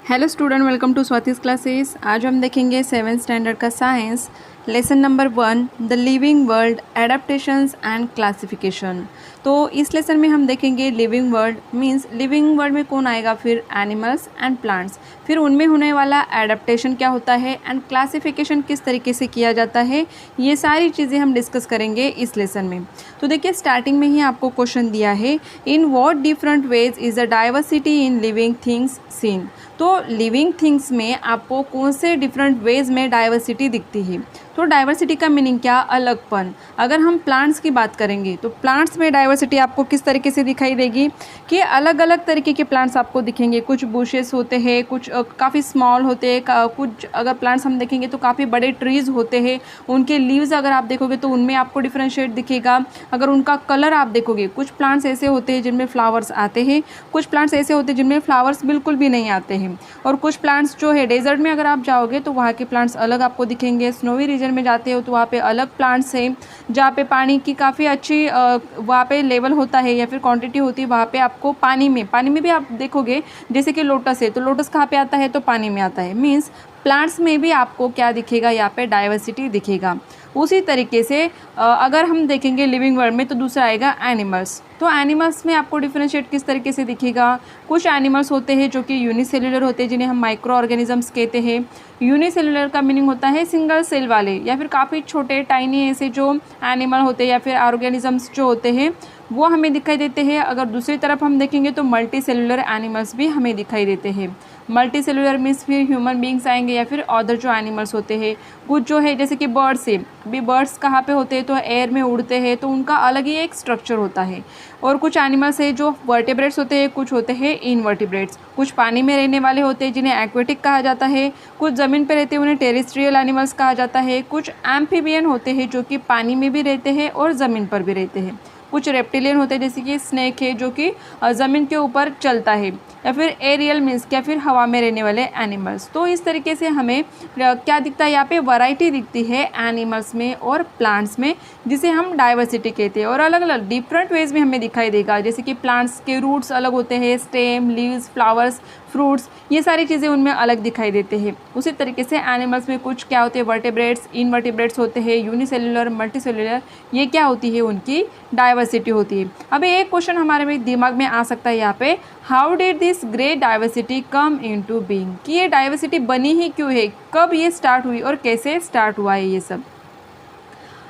Hello student, welcome to Swati's classes. आज हम देखेंगे 7th स्टैंडर्ड का science lesson number 1 the living world adaptations and classification. तो इस लेसन में हम देखेंगे living world means living world में कौन आएगा, फिर एनिमल्स एंड प्लांट्स, फिर उनमें होने वाला एडाप्टेशन क्या होता है एंड क्लासिफिकेशन किस तरीके से किया जाता है, ये सारी चीज़ें हम डिस्कस करेंगे इस लेसन में। तो देखिए स्टार्टिंग में ही आपको क्वेश्चन दिया है, in what different ways is the diversity in living things scene. तो लिविंग थिंग्स में आपको कौन से डिफरेंट वेज में डाइवर्सिटी दिखती है। तो डाइवर्सिटी का मीनिंग क्या, अलगपन। अगर हम प्लांट्स की बात करेंगे तो प्लांट्स में डाइवर्सिटी आपको किस तरीके से दिखाई देगी कि अलग अलग तरीके के प्लांट्स आपको दिखेंगे। कुछ बुशेस होते हैं, कुछ काफ़ी स्मॉल होते हैं, कुछ अगर प्लांट्स हम देखेंगे तो काफ़ी बड़े ट्रीज़ होते हैं। उनके लीव्स अगर आप देखोगे तो उनमें आपको डिफरेंशिएट दिखेगा। अगर उनका कलर आप देखोगे, कुछ प्लांट्स ऐसे होते हैं जिनमें फ्लावर्स आते हैं, कुछ प्लांट्स ऐसे होते हैं जिनमें फ्लावर्स बिल्कुल भी नहीं आते हैं। और कुछ प्लांट्स जो है डेजर्ट में अगर आप जाओगे तो वहाँ के प्लांट्स अलग आपको दिखेंगे। स्नोवी रीजन में जाते हो तो वहाँ पे अलग प्लांट्स हैं। जहाँ पे पानी की काफ़ी अच्छी वहाँ पे लेवल होता है या फिर क्वांटिटी होती है, वहाँ पे आपको पानी में भी आप देखोगे। जैसे कि लोटस है तो लोटस कहाँ पे आता है, तो पानी में आता है। मीन्स प्लांट्स में भी आपको क्या दिखेगा, यहाँ पे डाइवर्सिटी दिखेगा। उसी तरीके से अगर हम देखेंगे लिविंग वर्ल्ड में तो दूसरा आएगा एनिमल्स। तो एनिमल्स में आपको डिफरेंशिएट किस तरीके से दिखेगा। कुछ एनिमल्स होते हैं जो कि यूनिसेल्युलर होते हैं, जिन्हें हम माइक्रो ऑर्गेनिजम्स कहते हैं। यूनिसेल्युलर का मीनिंग होता है सिंगल सेल वाले या फिर काफ़ी छोटे टाइनी ऐसे जो एनिमल होते हैं या फिर ऑर्गेनिजम्स जो होते हैं वो हमें दिखाई देते हैं। अगर दूसरी तरफ हम देखेंगे तो मल्टी सेलुलर एनिमल्स भी हमें दिखाई देते हैं। मल्टी सेलुलर मीन्स फिर ह्यूमन बींग्स आएंगे या फिर अदर जो एनिमल्स होते हैं। कुछ जो है जैसे कि बर्ड्स है, भी बर्ड्स कहाँ पे होते हैं तो एयर में उड़ते हैं, तो उनका अलग ही एक स्ट्रक्चर होता है। और कुछ एनिमल्स है जो वर्टेब्रेट्स होते हैं, कुछ होते हैं इनवर्टिब्रेट्स। कुछ पानी में रहने वाले होते हैं जिन्हें एक्वेटिक कहा जाता है, कुछ ज़मीन पर रहते हैं उन्हें टेरेस्ट्रियल एनिमल्स कहा जाता है, कुछ एम्फीबियन होते हैं जो कि पानी में भी रहते हैं और ज़मीन पर भी रहते हैं, कुछ रेप्टिलियन होते हैं जैसे कि स्नेक है जो कि ज़मीन के ऊपर चलता है, या फिर एरियल मीन्स या फिर हवा में रहने वाले एनिमल्स। तो इस तरीके से हमें क्या दिखता है, यहाँ पे वैरायटी दिखती है एनिमल्स में और प्लांट्स में, जिसे हम डाइवर्सिटी कहते हैं। और अलग अलग डिफरेंट वेज में हमें दिखाई देगा, जैसे कि प्लांट्स के रूट्स अलग होते हैं, स्टेम, लीव्स, फ्लावर्स, फ्रूट्स, ये सारी चीज़ें उनमें अलग दिखाई देते हैं। उसी तरीके से एनिमल्स में कुछ क्या होते हैं, वर्टेब्रेट्स, इनवर्टेब्रेट्स होते हैं, यूनिसेल्युलर, मल्टीसेल्युलर, ये क्या होती है, उनकी डाइवर्सिटी होती है। अभी एक क्वेश्चन हमारे में दिमाग में आ सकता है यहाँ पे, how did this great diversity come into being, कि ये डाइवर्सिटी बनी ही क्यों है, कब ये स्टार्ट हुई और कैसे स्टार्ट हुआ है ये सब।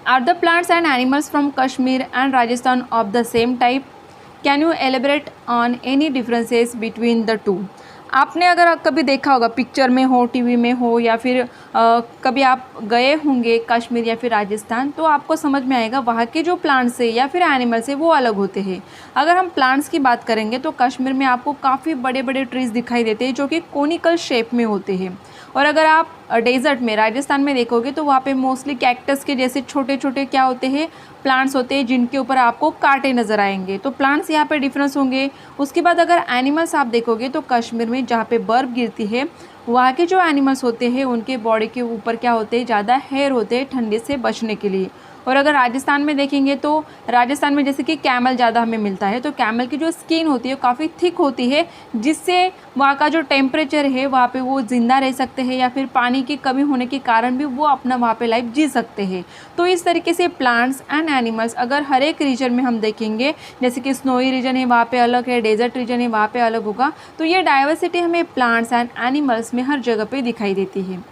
Are the plants and animals from Kashmir and Rajasthan of the same type, can you elaborate on any differences between the two. आपने अगर कभी देखा होगा, पिक्चर में हो, टीवी में हो, या फिर कभी आप गए होंगे कश्मीर या फिर राजस्थान, तो आपको समझ में आएगा वहाँ के जो प्लांट्स है या फिर एनिमल्स है वो अलग होते हैं। अगर हम प्लांट्स की बात करेंगे तो कश्मीर में आपको काफ़ी बड़े बड़े ट्रीज़ दिखाई देते हैं जो कि कोनिकल शेप में होते हैं। और अगर आप डेजर्ट में राजस्थान में देखोगे तो वहाँ पे मोस्टली कैक्टस के जैसे छोटे छोटे क्या होते हैं, प्लांट्स होते हैं, जिनके ऊपर आपको कांटे नज़र आएंगे। तो प्लांट्स यहाँ पे डिफरेंस होंगे। उसके बाद अगर एनिमल्स आप देखोगे तो कश्मीर में जहाँ पे बर्फ़ गिरती है वहाँ के जो एनिमल्स होते हैं उनके बॉडी के ऊपर क्या होते हैं, ज़्यादा हेयर होते हैं ठंडे से बचने के लिए। और अगर राजस्थान में देखेंगे तो राजस्थान में जैसे कि कैमल ज़्यादा हमें मिलता है, तो कैमल की जो स्किन होती है काफ़ी थिक होती है, जिससे वहाँ का जो टेम्परेचर है वहाँ पे वो ज़िंदा रह सकते हैं, या फिर पानी की कमी होने के कारण भी वो अपना वहाँ पे लाइफ जी सकते हैं। तो इस तरीके से प्लांट्स एंड एनिमल्स अगर हर एक रीजन में हम देखेंगे, जैसे कि स्नोई रीजन है वहाँ पे अलग है, डेजर्ट रीजन है वहाँ पे अलग होगा, तो ये डाइवर्सिटी हमें प्लांट्स एंड एनिमल्स में हर जगह पे दिखाई देती है।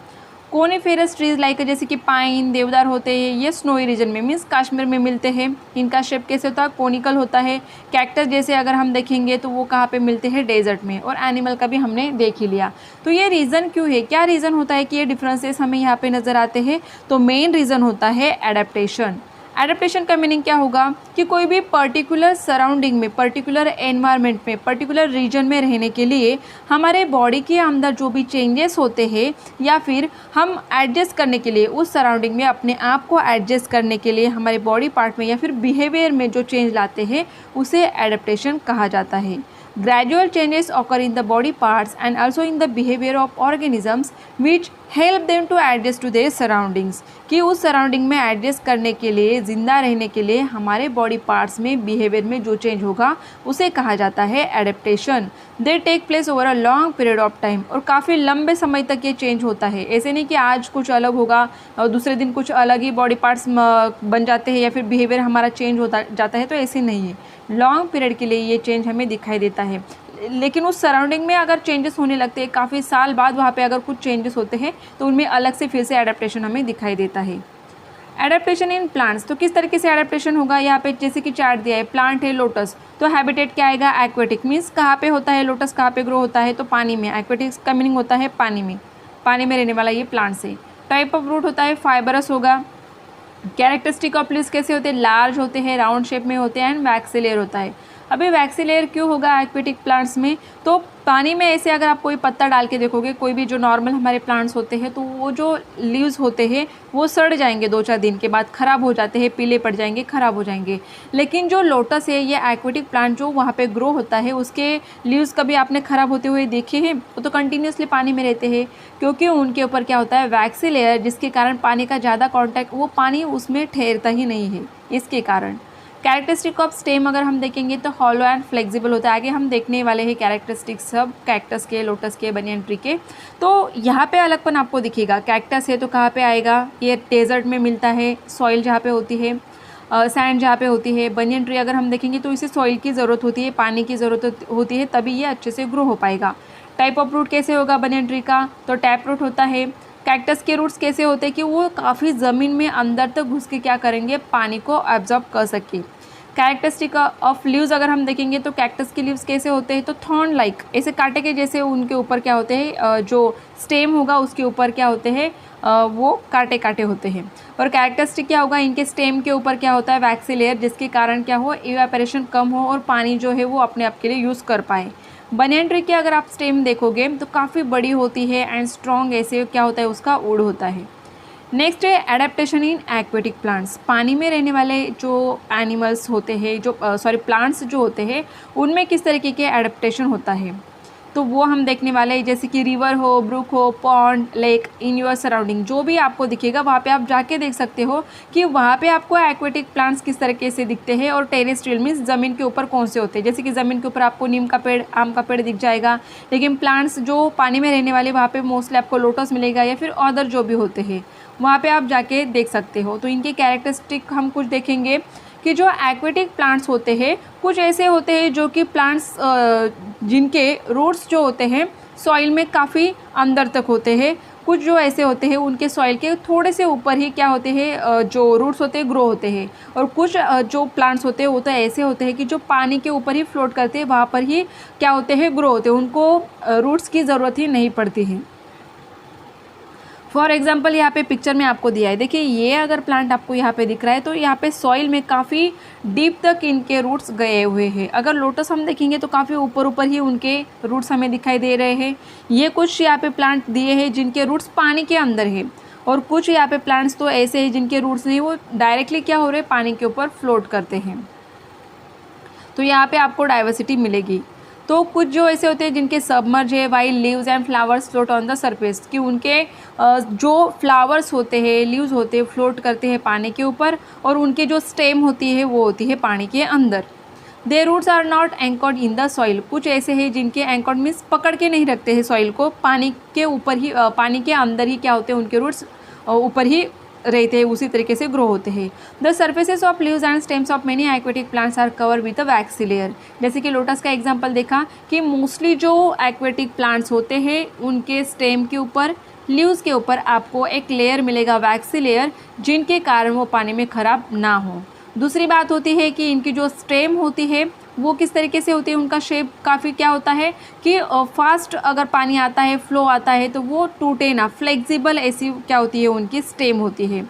कोनिफेरस ट्रीज लाइक जैसे कि पाइन, देवदार होते हैं, ये स्नोई रीजन में मीन्स कश्मीर में मिलते हैं। इनका शेप कैसे होता है, कोनिकल होता है। कैक्टस जैसे अगर हम देखेंगे तो वो कहाँ पे मिलते हैं, डेजर्ट में। और एनिमल का भी हमने देख ही लिया। तो ये रीज़न क्यों है, क्या रीज़न होता है कि ये डिफरेंसेस हमें यहाँ पे नज़र आते हैं। तो मेन रीज़न होता है एडेप्टेशन। एडेप्टेशन का मीनिंग क्या होगा कि कोई भी पर्टिकुलर सराउंडिंग में, पर्टिकुलर एनवायरनमेंट में, पर्टिकुलर रीजन में रहने के लिए हमारे बॉडी के अंदर जो भी चेंजेस होते हैं, या फिर हम एडजस्ट करने के लिए उस सराउंडिंग में अपने आप को एडजस्ट करने के लिए हमारे बॉडी पार्ट में या फिर बिहेवियर में जो चेंज लाते हैं, उसे एडेप्टेशन कहा जाता है। Gradual changes occur in the body parts and also in the behavior of organisms which help them to adjust to their surroundings. कि उस सराउंडिंग में एडजस्ट करने के लिए, ज़िंदा रहने के लिए हमारे बॉडी पार्ट्स में बिहेवियर में जो चेंज होगा उसे कहा जाता है adaptation. They take place over a long period of time. और काफ़ी लंबे समय तक ये चेंज होता है. ऐसे नहीं कि आज कुछ अलग होगा और दूसरे दिन कुछ अलग ही बॉडी पार्ट्स बन जाते हैं या फिर बिहेवियर हमारा चेंज होता जाता है, तो ऐसे नहीं है. लॉन्ग पीरियड के लिए ये चेंज हमें दिखाई देता है. लेकिन उस सराउंडिंग में अगर चेंजेस होने लगते हैं, काफ़ी साल बाद वहाँ पे अगर कुछ चेंजेस होते हैं तो उनमें अलग से फिर से एडेप्टेशन हमें दिखाई देता है. एडेप्टेशन इन प्लांट्स, तो किस तरीके से एडेप्टेशन होगा यहाँ पे जैसे कि चार्ट दिया है. प्लांट है लोटस, तो हैबिटेट क्या आएगा एक्वेटिक. मीन्स कहाँ पे होता है लोटस, कहाँ पे ग्रो होता है, तो पानी में. एक्वेटिक का मीनिंग होता है पानी में, पानी में रहने वाला ये प्लांट्स है. टाइप ऑफ रूट होता है फाइबरस होगा. कैरेक्टरिस्टिक ऑफ लीव्स कैसे होते हैं, लार्ज होते हैं, राउंड शेप में होते हैं एंड वैक्सी लेयर होता है. अभी वैक्सी लेयर क्यों होगा एक्वेटिक प्लांट्स में, तो पानी में ऐसे अगर आप कोई पत्ता डाल के देखोगे, कोई भी जो नॉर्मल हमारे प्लांट्स होते हैं, तो वो जो लीव्स होते हैं वो सड़ जाएंगे 2-4 दिन के बाद, ख़राब हो जाते हैं, पीले पड़ जाएंगे, ख़राब हो जाएंगे. लेकिन जो लोटस है ये एक्वेटिक प्लांट जो वहाँ पे ग्रो होता है, उसके लीव्स कभी आपने ख़राब होते हुए देखे हैं, वो तो कंटिन्यूसली पानी में रहते हैं क्योंकि उनके ऊपर क्या होता है वैक्सी लेयर, जिसके कारण पानी का ज़्यादा कॉन्टैक्ट, वो पानी उसमें ठहरता ही नहीं है इसके कारण. कैरेक्टरिस्टिक ऑफ स्टेम अगर हम देखेंगे तो हॉलो एंड फ्लेक्सिबल होता है. आगे हम देखने वाले हैं कैरेक्टरिस्टिक्स सब कैक्टस के, लोटस के, बनियन ट्री के. तो यहाँ पे अलगपन आपको दिखेगा. कैक्टस है तो कहाँ पे आएगा, ये डेजर्ट में मिलता है, सॉइल जहाँ पे होती है, सैंड जहाँ पे होती है. बनियन ट्री अगर हम देखेंगे तो इसे सॉइल की ज़रूरत होती है, पानी की ज़रूरत होती है, तभी ये अच्छे से ग्रो हो पाएगा. टाइप ऑफ रूट कैसे होगा बनियन ट्री का, तो टैप रूट होता है. कैक्टस के रूट्स कैसे होते हैं कि वो काफ़ी ज़मीन में अंदर तक घुस के क्या करेंगे, पानी को एब्जॉर्ब कर सके. कैरेक्टरिस्टिक ऑफ लीव्स अगर हम देखेंगे तो कैक्टस के लीव्स कैसे होते हैं, तो थॉर्न लाइक, ऐसे कांटे के जैसे उनके ऊपर क्या होते हैं, जो स्टेम होगा उसके ऊपर क्या होते हैं, वो कांटे कांटे होते हैं. और कैरेक्टरिस्टिक क्या होगा, इनके स्टेम के ऊपर क्या होता है वैक्सी लेयर, जिसके कारण क्या हो इवेपोरेशन कम हो और पानी जो है वो अपने आप के लिए यूज़ कर पाए. बनियन ट्री की अगर आप स्टेम देखोगे तो काफ़ी बड़ी होती है एंड स्ट्रॉन्ग, ऐसे क्या होता है उसका वुड होता है. नेक्स्ट है एडेप्टेशन इन एक्वेटिक प्लांट्स. पानी में रहने वाले जो एनिमल्स होते हैं, जो प्लांट्स जो होते हैं, उनमें किस तरीके के एडेप्टेशन होता है, तो वो हम देखने वाले हैं. जैसे कि रिवर हो, ब्रुक हो, pond, lake, in your surrounding, जो भी आपको दिखेगा वहाँ पे आप जाके देख सकते हो कि वहाँ पे आपको एक्वेटिक प्लांट्स किस तरीके से दिखते हैं. और टेरेस्ट्रियल मीन्स ज़मीन के ऊपर कौन से होते हैं. जैसे कि ज़मीन के ऊपर आपको नीम का पेड़, आम का पेड़ दिख जाएगा, लेकिन प्लांट्स जो पानी में रहने वाले वहाँ पे मोस्टली आपको लोटस मिलेगा या फिर अदर जो भी होते हैं, वहाँ पे आप जाके देख सकते हो. तो इनके कैरेक्टरिस्टिक हम कुछ देखेंगे कि जो एक्वेटिक प्लांट्स होते हैं कुछ ऐसे होते हैं जो कि प्लांट्स जिनके रूट्स जो होते हैं सॉइल में काफ़ी अंदर तक होते हैं. कुछ जो ऐसे होते हैं उनके सॉइल के थोड़े से ऊपर ही क्या होते हैं, जो रूट्स होते हैं ग्रो होते हैं. और कुछ जो प्लांट्स होते हैं वो तो ऐसे होते हैं कि जो पानी के ऊपर ही फ्लोट करते हैं, वहाँ पर ही क्या होते हैं ग्रो होते हैं, उनको रूट्स की ज़रूरत ही नहीं पड़ती है. फॉर एग्जाम्पल यहाँ पे पिक्चर में आपको दिया है, देखिए ये अगर प्लांट आपको यहाँ पे दिख रहा है तो यहाँ पे सॉइल में काफ़ी डीप तक इनके रूट्स गए हुए हैं. अगर लोटस हम देखेंगे तो काफ़ी ऊपर ऊपर ही उनके रूट्स हमें दिखाई दे रहे हैं. ये कुछ यहाँ पे प्लांट दिए हैं जिनके रूट्स पानी के अंदर है, और कुछ यहाँ पे प्लांट्स तो ऐसे हैं जिनके रूट्स नहीं, वो डायरेक्टली क्या हो रहे हैं पानी के ऊपर फ्लोट करते हैं. तो यहाँ पर आपको डाइवर्सिटी मिलेगी. तो कुछ जो ऐसे होते हैं जिनके सबमर्ज है, while leaves and flowers float on the surface, कि उनके जो फ्लावर्स होते हैं, लीव्स होते हैं, फ्लोट करते हैं पानी के ऊपर, और उनके जो स्टेम होती है वो होती है पानी के अंदर. Their roots are not anchored in the soil. कुछ ऐसे हैं जिनके एंकर्ड मीन्स पकड़ के नहीं रखते हैं सॉइल को, पानी के ऊपर ही, पानी के अंदर ही क्या होते हैं उनके रूट्स ऊपर ही रहते हैं, उसी तरीके से ग्रो होते हैं. The surfaces of leaves and stems of many aquatic plants are cover with a waxy layer. जैसे कि लोटस का एग्जांपल देखा कि मोस्टली जो एक्वेटिक प्लांट्स होते हैं उनके स्टेम के ऊपर, लीव्स के ऊपर आपको एक लेयर मिलेगा वैक्सी लेयर, जिनके कारण वो पानी में ख़राब ना हो. दूसरी बात होती है कि इनकी जो स्टेम होती है वो किस तरीके से होती है, उनका शेप काफ़ी क्या होता है कि फास्ट अगर पानी आता है, फ्लो आता है तो वो टूटे ना, फ्लेक्सिबल ऐसी क्या होती है उनकी स्टेम होती है.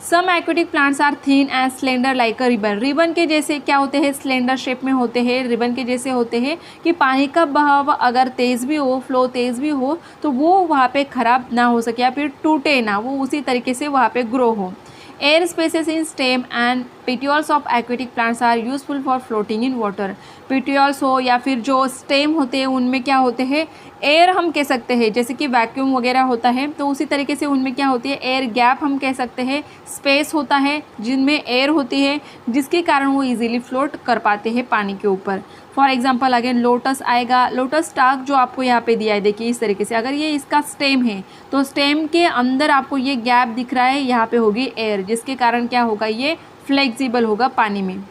Some aquatic plants are thin and slender like a ribbon. Ribbon के जैसे क्या होते हैं, स्लेंडर शेप में होते हैं, रिबन के जैसे होते हैं कि पानी का बहाव अगर तेज़ भी हो, फ्लो तेज़ भी हो, तो वो वहाँ पे ख़राब ना हो सके या फिर टूटे ना, वो उसी तरीके से वहाँ पे ग्रो हो. Air spaces in stem and petioles of aquatic plants are useful for floating in water. Petioles हो या फिर जो स्टेम होते हैं उनमें क्या होते हैं, एयर हम कह सकते हैं, जैसे कि वैक्यूम वगैरह होता है तो उसी तरीके से उनमें क्या होती है, एयर गैप हम कह सकते हैं, स्पेस होता है जिनमें एयर होती है जिसके कारण वो इजीली फ्लोट कर पाते हैं पानी के ऊपर। फॉर एग्जांपल अगेन लोटस आएगा, लोटस स्टाक जो आपको यहाँ पे दिया है, देखिए इस तरीके से अगर ये इसका स्टेम है तो स्टेम के अंदर आपको ये गैप दिख रहा है, यहाँ पे होगी एयर जिसके कारण क्या होगा, ये फ्लेक्सिबल होगा पानी में।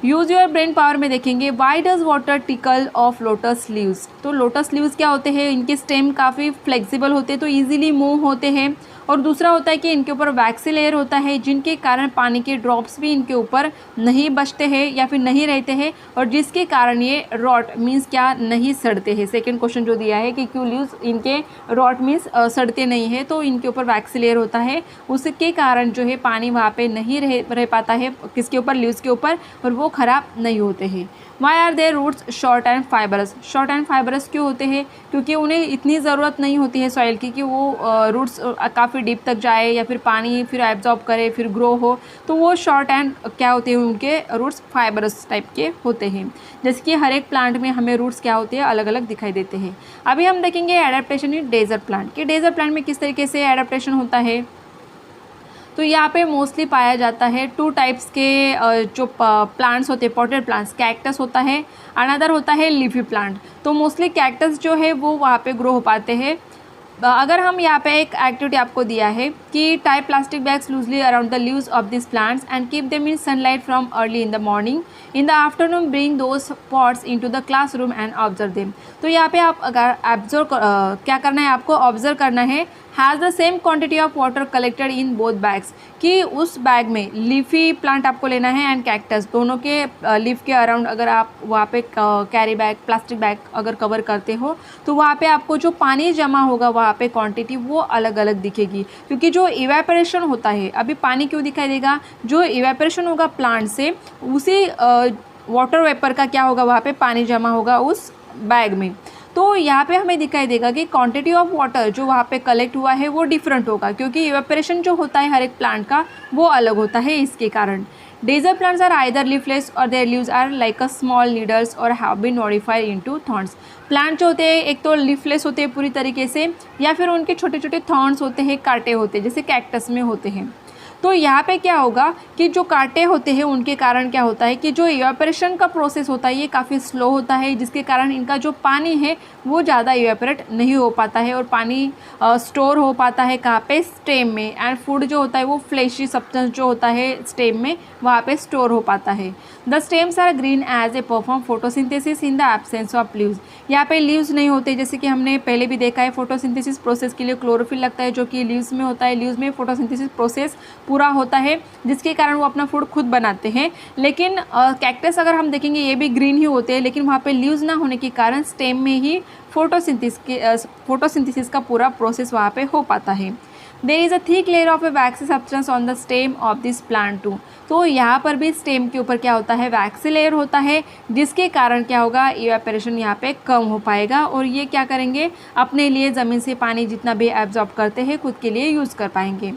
यूज़ योर ब्रेन पावर में देखेंगे why does water tackle of lotus leaves. तो लोटस लीव्स क्या होते हैं, इनके स्टेम काफ़ी फ्लेक्सिबल होते हैं तो ईजिली मूव होते हैं। और दूसरा होता है कि इनके ऊपर वैक्सी लेयर होता है जिनके कारण पानी के ड्रॉप्स भी इनके ऊपर नहीं बचते हैं या फिर नहीं रहते हैं और जिसके कारण ये रॉट मीन्स क्या नहीं सड़ते हैं। सेकंड क्वेश्चन जो दिया है कि क्यों लीव्स इनके रॉट मीन्स सड़ते नहीं है, तो इनके ऊपर वैक्सी लेयर होता है, उसके कारण जो है पानी वहाँ पे नहीं रह पाता है किसके ऊपर, लीव्स के ऊपर, और वो ख़राब नहीं होते हैं। Why are their roots short and fibrous. Short and fibrous क्यों होते हैं, क्योंकि उन्हें इतनी ज़रूरत नहीं होती है सॉइल की कि वो रूट्स काफ़ी डीप तक जाए या फिर पानी फिर एब्जॉर्ब करे फिर ग्रो हो, तो वो शॉर्ट एंड क्या होते हैं, उनके रूट्स फाइबरस टाइप के होते हैं। जैसे कि हर एक प्लांट में हमें रूट्स क्या होते हैं, अलग अलग दिखाई देते हैं। अभी हम देखेंगे एडेप्टेशन इन डेजर्ट प्लांट कि डेजर्ट प्लांट में किस तरीके से एडेप्टेशन होता है। तो यहाँ पे मोस्टली पाया जाता है टू टाइप्स के जो प्लांट्स होते हैं, पॉटेड प्लांट्स, कैक्टस होता है, अनदर होता है लीफी प्लांट। तो मोस्टली कैक्टस जो है वो वहाँ पे ग्रो हो पाते हैं। अगर हम यहाँ पे एक एक्टिविटी आपको दिया है कि tie plastic bags loosely around the leaves of this plants and keep them in sunlight from early in the morning, in the afternoon bring those pots into the classroom and observe them. तो यहाँ पे आप अगर observe क्या करना है, आपको observe करना है has the same quantity of water collected in both bags, कि उस बैग में लीफी प्लांट आपको लेना है एंड कैक्टस दोनों के लीफ के अराउंड अगर आप वहाँ पे कैरी बैग प्लास्टिक बैग अगर कवर करते हो तो वहाँ पे आपको जो पानी जमा होगा वहाँ पे क्वांटिटी वो अलग अलग दिखेगी, क्योंकि जो इवेपोरेशन होता है, अभी पानी क्यों दिखाई देगा, जो इवेपोरेशन होगा प्लांट से उसी वाटर वेपर का क्या होगा, वहाँ पे पानी जमा होगा उस बैग में। तो यहाँ पे हमें दिखाई देगा कि क्वांटिटी ऑफ वाटर जो वहाँ पे कलेक्ट हुआ है वो डिफरेंट होगा, क्योंकि इवेपोरेशन जो होता है हर एक प्लांट का वो अलग होता है इसके कारण। Desert plants are either leafless or their leaves are like a small needles or have been modified into thorns. Plant जो होते हैं एक तो लीफलेस होते हैं पूरी तरीके से, या फिर उनके छोटे छोटे थॉर्न्स होते हैं, कांटे होते हैं, जैसे कैक्टस में होते हैं। तो यहाँ पे क्या होगा कि जो कांटे होते हैं उनके कारण क्या होता है कि जो इवेपोरेशन का प्रोसेस होता है ये काफ़ी स्लो होता है, जिसके कारण इनका जो पानी है वो ज़्यादा इवेपोरेट नहीं हो पाता है और पानी स्टोर हो पाता है कहाँ पे, स्टेम में। एंड फूड जो होता है वो फ्लेशी सब्सटेंस जो होता है स्टेम में वहाँ पे स्टोर हो पाता है। The stems are green as a perform photosynthesis in the absence of leaves. यहाँ पे लीव्स नहीं होते, जैसे कि हमने पहले भी देखा है फोटोसिंथेसिस प्रोसेस के लिए क्लोरोफिल लगता है जो कि लीव्स में होता है। लीव्स में फोटोसिंथेसिस प्रोसेस पूरा होता है जिसके कारण वो अपना फूड खुद बनाते हैं। लेकिन कैक्टस अगर हम देखेंगे ये भी ग्रीन ही होते हैं, लेकिन वहाँ पे लीव्स ना होने के कारण स्टेम में ही फोटोसिंथेसिस का पूरा प्रोसेस वहाँ पे हो पाता है। There is a thick layer of a waxy substance on the stem of this plant too. तो यहाँ पर भी स्टेम के ऊपर क्या होता है, वैक्सी लेयर होता है, जिसके कारण क्या होगा, इवेपोरेशन यहाँ पे कम हो पाएगा और ये क्या करेंगे, अपने लिए ज़मीन से पानी जितना भी एब्जॉर्ब करते हैं खुद के लिए यूज़ कर पाएंगे।